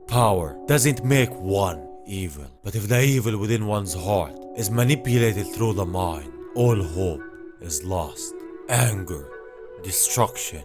Power doesn't make one evil, but if the evil within one's heart is manipulated through the mind, all hope is lost. Anger, destruction,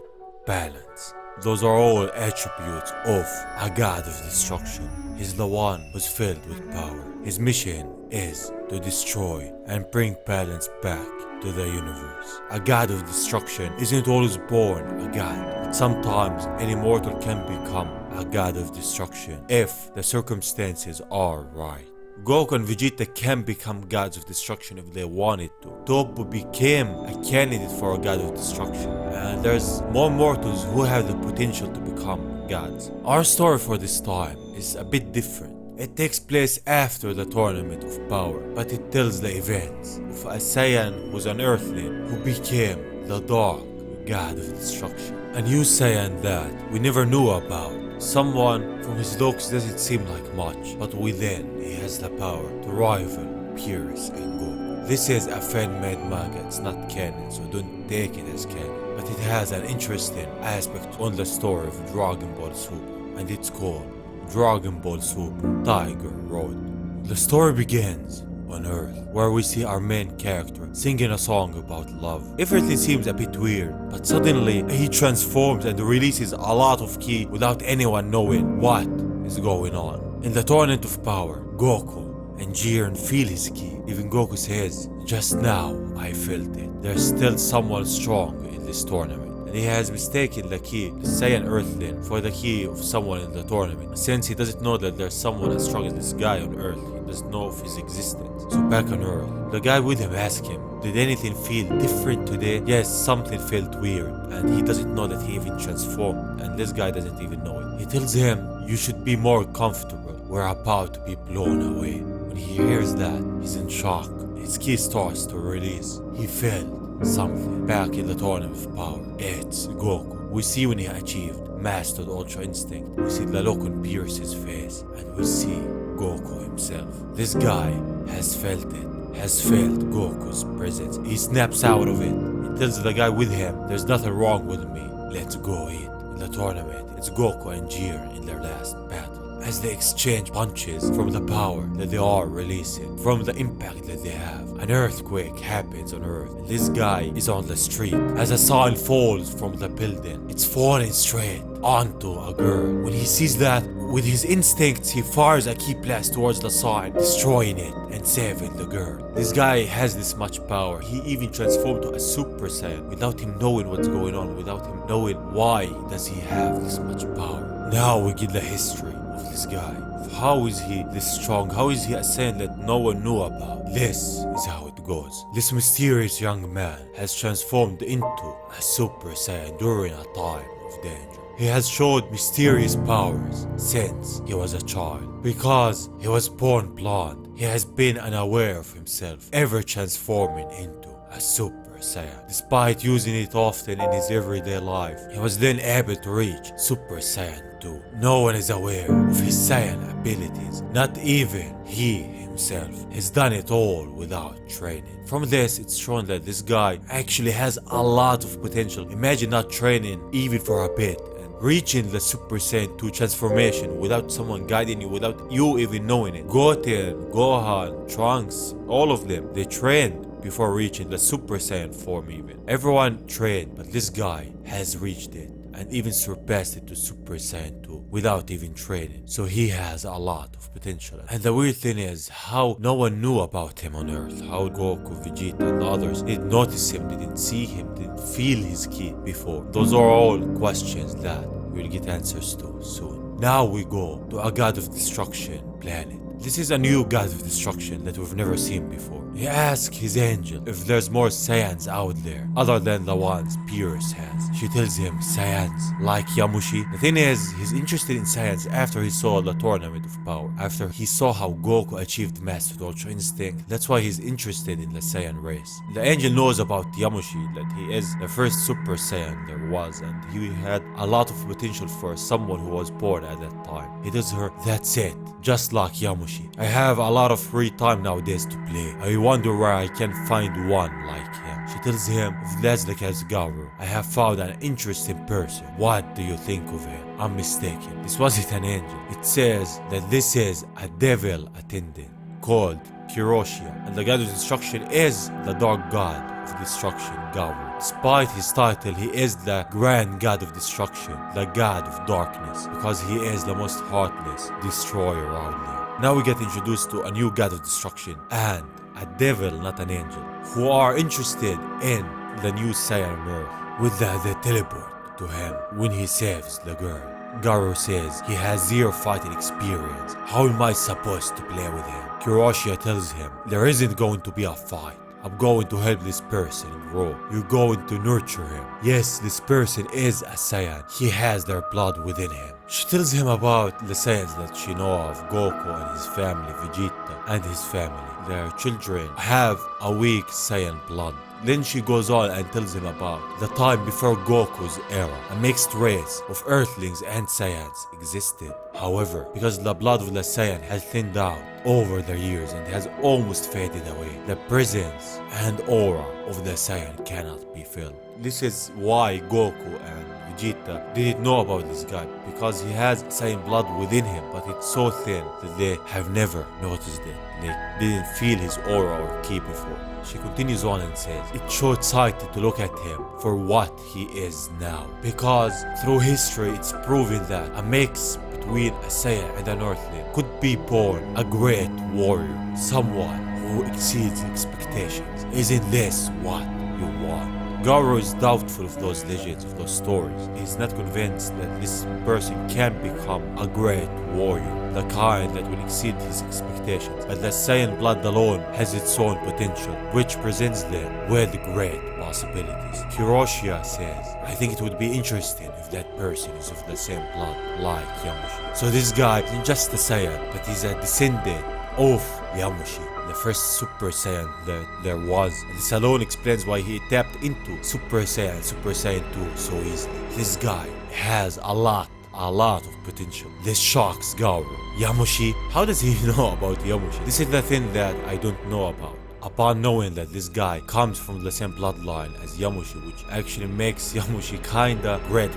balance. Those are all attributes of a god of destruction. He's the one who's filled with power. His mission is to destroy and bring balance back to the universe. A god of destruction isn't always born a god, but sometimes an immortal can become a god of destruction if the circumstances are right. Goku and Vegeta can become gods of destruction if they wanted to. Toppo became a candidate for a god of destruction, and there's more mortals who have the potential to become gods. Our story for this time is a bit different. It takes place after the Tournament of Power, but it tells the events of a Saiyan who's an Earthling who became the Dark God of Destruction. A new Saiyan that we never knew about. Someone from his looks doesn't seem like much, but within he has the power to rival Pierce and Goku. This is a fan-made manga, it's not canon, so don't take it as canon. But it has an interesting aspect on the story of Dragon Ball Super, and it's called Dragon Ball Super Tiger Road. The story begins on Earth, where we see our main character singing a song about love. Everything seems a bit weird, but suddenly he transforms and releases a lot of ki without anyone knowing what is going on. In the Tournament of Power, Goku and Jiren feel his ki. Even Goku says, "Just now I felt it." There's still someone strong in this tournament. He has mistaken the key, the Saiyan Earthling, for the key of someone in the tournament. Since he doesn't know that there's someone as strong as this guy on Earth, he doesn't know of his existence. So back on Earth, the guy with him asks him, "Did anything feel different today?" Yes, something felt weird, and he doesn't know that he even transformed, and this guy doesn't even know it. He tells him, "You should be more comfortable. We're about to be blown away." When he hears that, he's in shock. His key starts to release. He felt something back in the Tournament of Power. It's Goku. We see when he achieved mastered Ultra Instinct. We see the look on Pierce's face, and we see Goku himself. This guy has felt it, has felt Goku's presence. He snaps out of it. He tells the guy with him, "There's nothing wrong with me. Let's go eat." In the tournament, it's Goku and Jiren in their last battle, as they exchange punches from the power that they are releasing, from the impact that they have. An earthquake happens on Earth, and this guy is on the street as a sign falls from the building. It's falling straight onto a girl. When he sees that, with his instincts, he fires a key blast towards the sign, destroying it and saving the girl. This guy has this much power. He even transformed to a Super Saiyan without him knowing what's going on, without him knowing why does he have this much power. Now we get the history of this guy. How is he this strong? How is he a Saiyan that no one knew about? This is how it goes. This mysterious young man has transformed into a Super Saiyan during a time of danger. He has showed mysterious powers since he was a child. Because he was born blonde, he has been unaware of himself, ever transforming into a Super Saiyan. Despite using it often in his everyday life, he was then able to reach Super Saiyan 2. No one is aware of his Saiyan abilities, not even he himself. He's done it all without training. From this, it's shown that this guy actually has a lot of potential. Imagine not training even for a bit, reaching the Super Saiyan 2 transformation without someone guiding you, without you even knowing it. Goten, Gohan, Trunks, all of them, they trained before reaching the Super Saiyan form even. Everyone trained, but this guy has reached it and even surpassed it to Super Saiyan 2 without even training. So he has a lot of potential. And the weird thing is how no one knew about him on Earth. How Goku, Vegeta and others didn't notice him, didn't see him, didn't feel his ki before. Those are all questions that we'll get answers to soon. Now we go to a god of destruction planet. This is a new god of destruction that we've never seen before. He asks his angel if there's more Saiyans out there other than the ones Pierce has. She tells him Saiyans like Yamoshi. The thing is, he's interested in Saiyans after he saw the Tournament of Power. After he saw how Goku achieved Mastered Ultra Instinct, that's why he's interested in the Saiyan race. The angel knows about Yamoshi, that he is the first Super Saiyan there was, and he had a lot of potential for someone who was born at that time. He tells her, "That's it, just like Yamoshi. I have a lot of free time nowadays to play. I wonder where I can find one like him." She tells him, if that's the case, Garo, I have found an interesting person. What do you think of him? I'm mistaken. This wasn't an angel. It says that this is a devil attendant called Keiichi, and the god of destruction is the dark god of destruction, Garo. Despite his title, he is the grand god of destruction, the god of darkness, because he is the most heartless destroyer out there. Now we get introduced to a new god of destruction and a devil, not an angel, who are interested in the new Saiyan Earth. With that, they teleport to him when he saves the girl. Garo says he has zero fighting experience. How am I supposed to play with him? Keiichi tells him there isn't going to be a fight. I'm going to help this person grow. You're going to nurture him. Yes, this person is a Saiyan. He has their blood within him. She tells him about the Saiyans that she knows of, Goku and his family, Vegeta and his family. Their children have a weak Saiyan blood. Then she goes on and tells him about the time before Goku's era. A mixed race of Earthlings and Saiyans existed. However, because the blood of the Saiyan has thinned out over the years and has almost faded away, the presence and aura of the Saiyan cannot be felt. This is why Goku and Vegeta didn't know about this guy, because he has Saiyan blood within him, but it's so thin that they have never noticed it. They didn't feel his aura or ki before. She continues on and says, it's short-sighted to look at him for what he is now, because through history it's proven that a mix between a Saiyan and an Earthling could be born a great warrior, someone who exceeds expectations. Isn't this what you want? Garo is doubtful of those legends, of those stories. He's not convinced that this person can become a great warrior, the kind that will exceed his expectations. But the Saiyan blood alone has its own potential, which presents them with great possibilities. Keiichi says, I think it would be interesting if that person is of the same blood like Yamoshi. So this guy isn't just a Saiyan, but he's a descendant of Yamoshi, the first Super Saiyan that there was. And this alone explains why he tapped into Super Saiyan 2 so easily. This guy has a lot of potential. This shocks Garo. Yamoshi? How does he know about Yamoshi? This is the thing that I don't know about. Upon knowing that this guy comes from the same bloodline as Yamoshi, which actually makes Yamoshi kinda great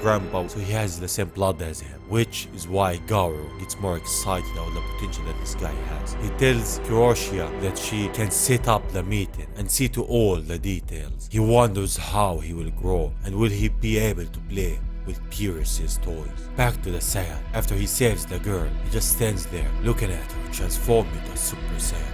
grandpa, so he has the same blood as him, which is why Garo gets more excited about the potential that this guy has. He tells Keiichi that she can set up the meeting and see to all the details. He wonders how he will grow and will he be able to play with Pierce's toys. Back to the Saiyan. After he saves the girl, he just stands there looking at her transformed into a Super Saiyan.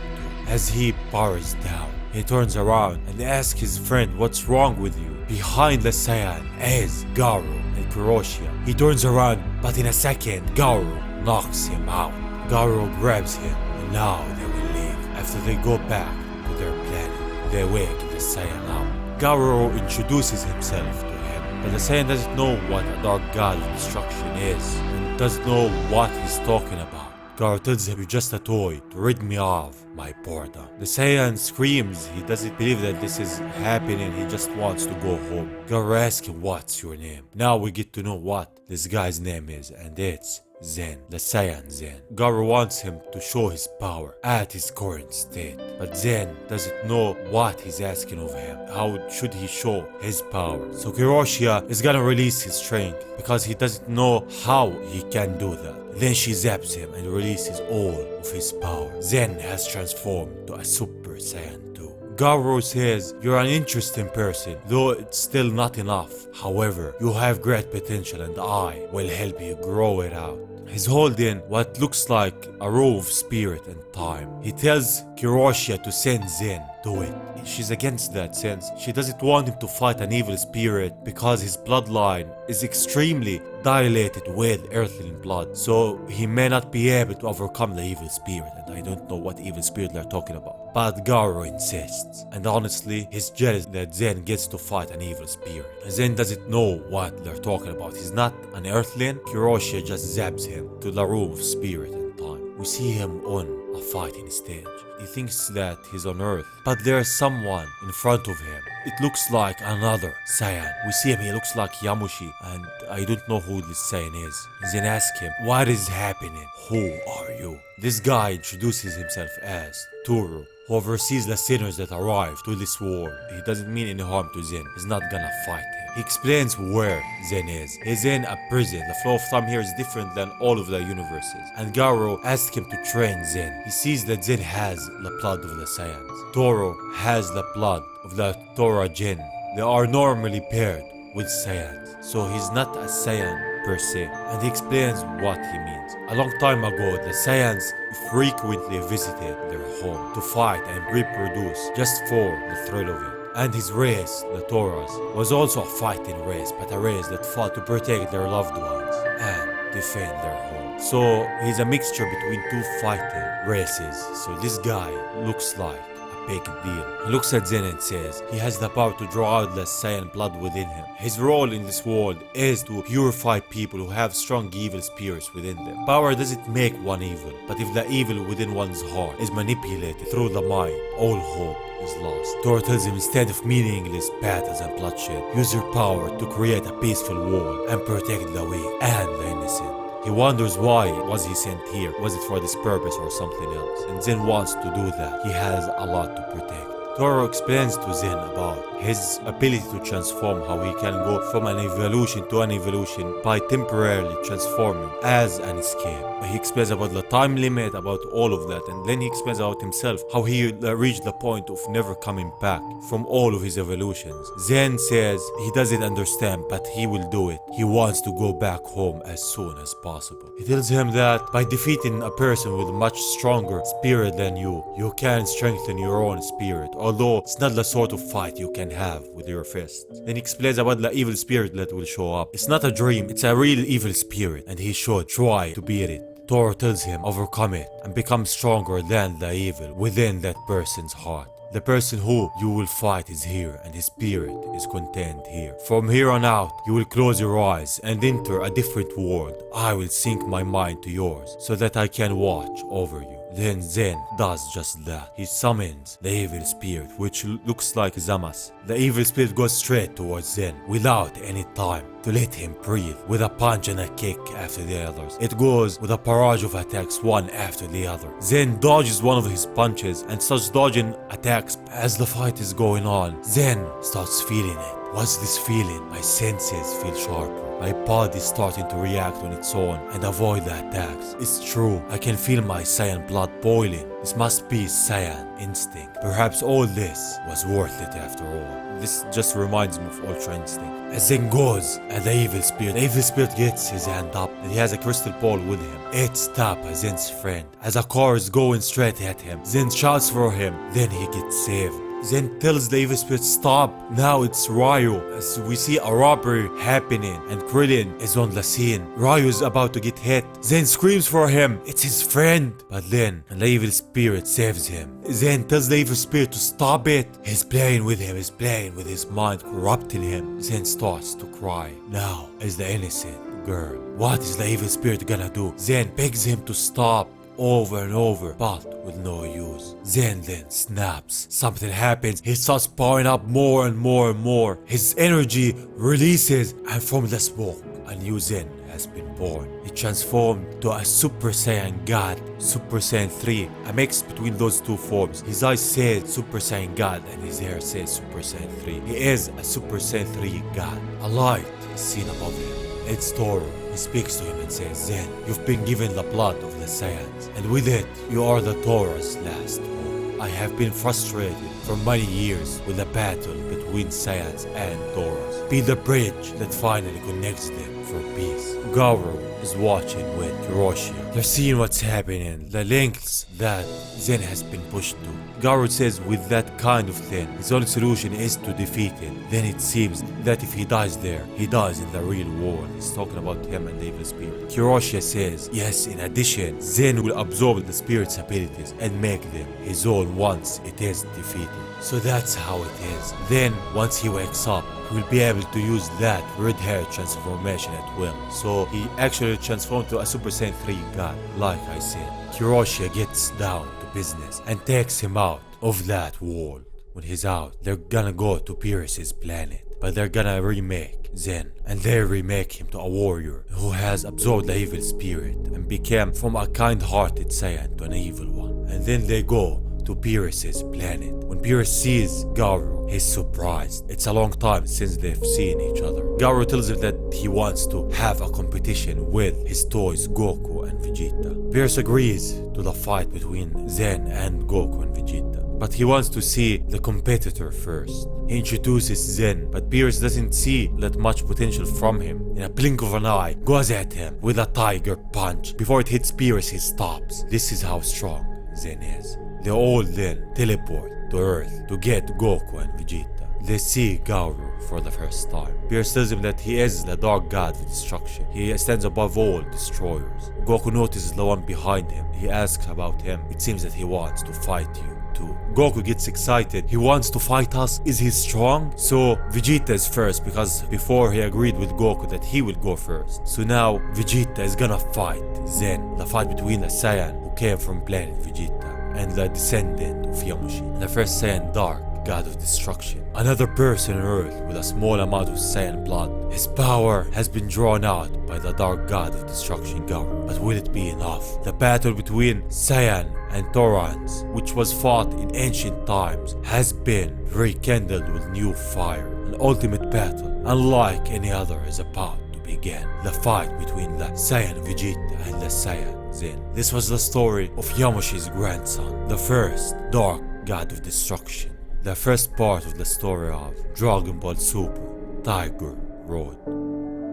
As he powers down, he turns around and asks his friend what's wrong with you. Behind the Saiyan is Garo and Keiichi. He turns around, but in a second, Garo knocks him out. Garo grabs him, and now they will leave. After they go back to their planet, they wake the Saiyan up. Garo introduces himself to him, but the Saiyan doesn't know what a dark god of destruction is, and doesn't know what he's talking about. Garo tells him, you're just a toy to rid me of my boredom. The Saiyan screams. He doesn't believe that this is happening. He just wants to go home. Garo asks him, what's your name? Now we get to know what this guy's name is, and it's Zen, the Saiyan Zen. Garo wants him to show his power at his current state, but Zen doesn't know what he's asking of him. How should he show his power? So Keiichi is gonna release his strength because he doesn't know how he can do that. Then she zaps him and releases all of his power. Zen has transformed to a Super Saiyan 2. Garo says, you're an interesting person, though it's still not enough. However, you have great potential and I will help you grow it out. He's holding what looks like a row of spirit and time. He tells Keiichi to send Zen to it. She's against that since she doesn't want him to fight an evil spirit because his bloodline is extremely dilated with earthling blood, so he may not be able to overcome the evil spirit, and I don't know what evil spirit they're talking about. But Garo insists, and honestly, he's jealous that Zen gets to fight an evil spirit. Zen doesn't know what they're talking about. He's not an earthling. Keiichi just zaps him to the room of spirit and time. We see him on a fighting stage. He thinks that he's on Earth, but there's someone in front of him. It looks like another Saiyan. We see him, he looks like Yamoshi, and I don't know who this Saiyan is. Zen asks him, what is happening? Who are you? This guy introduces himself as Toru, whoever sees the sinners that arrive to this world, he doesn't mean any harm to Zen, he's not gonna fight him. He explains where Zen is. He's in a prison. The flow of time here is different than all of the universes. And Garo asks him to train Zen. He sees that Zen has the blood of the Saiyans. Toro has the blood of the Tora Jin. They are normally paired with Saiyans, so he's not a Saiyan per se. And he explains what he means. A long time ago, the Saiyans frequently visited their home to fight and reproduce just for the thrill of it. And his race, the Toras, was also a fighting race, but a race that fought to protect their loved ones and defend their home. So he's a mixture between two fighting races. So this guy looks like a big deal. He looks at Zen and says he has the power to draw out the Saiyan blood within him. His role in this world is to purify people who have strong evil spirits within them. Power doesn't make one evil, but if the evil within one's heart is manipulated through the mind, all hope is lost. Toro tells him instead of meaningless battles and bloodshed, use your power to create a peaceful world and protect the weak and the innocent. He wonders why was he sent here. Was it for this purpose or something else? And Zen wants to do that. He has a lot to protect. Toro explains to Zen about his ability to transform, how he can go from an evolution to an evolution by temporarily transforming as an escape. He explains about the time limit, about all of that, and then he explains about himself, how he reached the point of never coming back from all of his evolutions. Zen says he doesn't understand, but he will do it. He wants to go back home as soon as possible. He tells him that by defeating a person with a much stronger spirit than you can strengthen your own spirit, although it's not the sort of fight you can have with your fists. Then he explains about the evil spirit that will show up. It's not a dream, it's a real evil spirit, and he should try to beat it. Toro tells him overcome it and become stronger than the evil within that person's heart. The person who you will fight is here, and his spirit is contained here. From here on out, you will close your eyes and enter a different world. I will sync my mind to yours so that I can watch over you. Then Zen does just that. He summons the evil spirit, which looks like Zamas. The evil spirit goes straight towards Zen without any time to let him breathe, with a punch and a kick after the others. It goes with a barrage of attacks one after the other. Zen dodges one of his punches and starts dodging attacks as the fight is going on. Zen starts feeling it. What's this feeling? My senses feel sharper. My body is starting to react on its own and avoid the attacks. It's true, I can feel my Saiyan blood boiling. This must be Saiyan instinct. Perhaps all this was worth it after all. This just reminds me of Ultra Instinct. As Zen goes at the evil spirit gets his hand up and he has a crystal ball with him. It stops Zen's friend. As a car is going straight at him, Zen shouts for him, then he gets saved. Zen tells the evil spirit stop. Now it's Ryu. As we see a robbery happening and Krillin is on the scene. Ryu is about to get hit. Zen screams for him. It's his friend. But then the evil spirit saves him. Zen tells the evil spirit to stop it. He's playing with him. He's playing with his mind, corrupting him. Zen starts to cry. Now is the innocent girl. What is the evil spirit gonna do? Zen begs him to stop. Over and over, but with no use. Zen then snaps. Something happens. He starts powering up more and more and more. His energy releases, and from the smoke, a new Zen has been born. He transformed to a Super Saiyan God, Super Saiyan 3, a mix between those two forms. His eyes say Super Saiyan God, and his hair says Super Saiyan 3. He is a Super Saiyan 3 God. A light is seen above him. It's Toro. He speaks to him and says, Zen, you've been given the blood of the Saiyans, and with it, you are the Tora's last hope. I have been frustrated for many years with the battle between Saiyans and Toras. Be the bridge that finally connects them for peace. Garo is watching with Hiroshi. They're seeing what's happening, the lengths that Zen has been pushed to. Garo says with that kind of thing, his only solution is to defeat it. Then it seems that if he dies there, he dies in the real world. He's talking about him and the evil spirit. Hiroshi says, yes, in addition, Zen will absorb the spirit's abilities and make them his own once it is defeated. So that's how it is. Then, once he wakes up, he will be able to use that red hair transformation at will. So he actually transformed to a Super Saiyan 3 God, like I said. Hiroshi gets down to business and takes him out of that world. When he's out, they're gonna go to Pierce's planet, but they're gonna remake Zen, and they remake him to a warrior who has absorbed the evil spirit and became from a kind-hearted Saiyan to an evil one. And then they go to to Beerus's planet. When Beerus sees Garu, he's surprised. It's a long time since they've seen each other. Garu tells him that he wants to have a competition with his toys Goku and Vegeta. Beerus agrees to the fight between Zen and Goku and Vegeta, but he wants to see the competitor first. He introduces Zen, but Beerus doesn't see that much potential from him. In a blink of an eye, goes at him with a tiger punch. Before it hits Beerus, he stops. This is how strong Zen is. They all then teleport to Earth to get Goku and Vegeta. They see Garu for the first time. Beerus tells him that he is the dark god of destruction. He stands above all destroyers. Goku notices the one behind him. He asks about him. It seems that he wants to fight you too. Goku gets excited. He wants to fight us. Is he strong? So Vegeta is first, because before he agreed with Goku that he will go first. So now Vegeta is gonna fight Zen. The fight between the Saiyan who came from planet Vegeta and the descendant of Yamoshi, the first Saiyan dark god of destruction. Another person on Earth with a small amount of Saiyan blood. His power has been drawn out by the dark god of destruction Garu. But will it be enough? The battle between Saiyan and Torrents, which was fought in ancient times, has been rekindled with new fire. An ultimate battle, unlike any other, is about to begin. The fight between the Saiyan Vegeta and the Saiyan Zen. This was the story of Yamoshi's grandson, the first dark god of destruction. The first part of the story of Dragon Ball Super Tiger Road.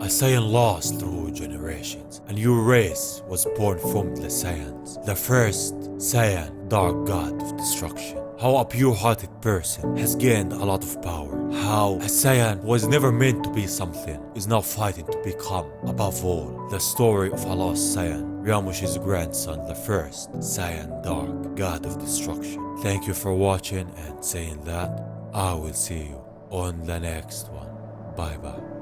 A Saiyan lost through generations. A new race was born from the Saiyans. The first Saiyan, dark god of destruction. How a pure-hearted person has gained a lot of power. How a Saiyan was never meant to be something is now fighting to become above all. The story of a lost Saiyan, Yamoshi's grandson, the first Saiyan dark god of destruction. Thank you for watching, and saying that, I will see you on the next one. Bye bye.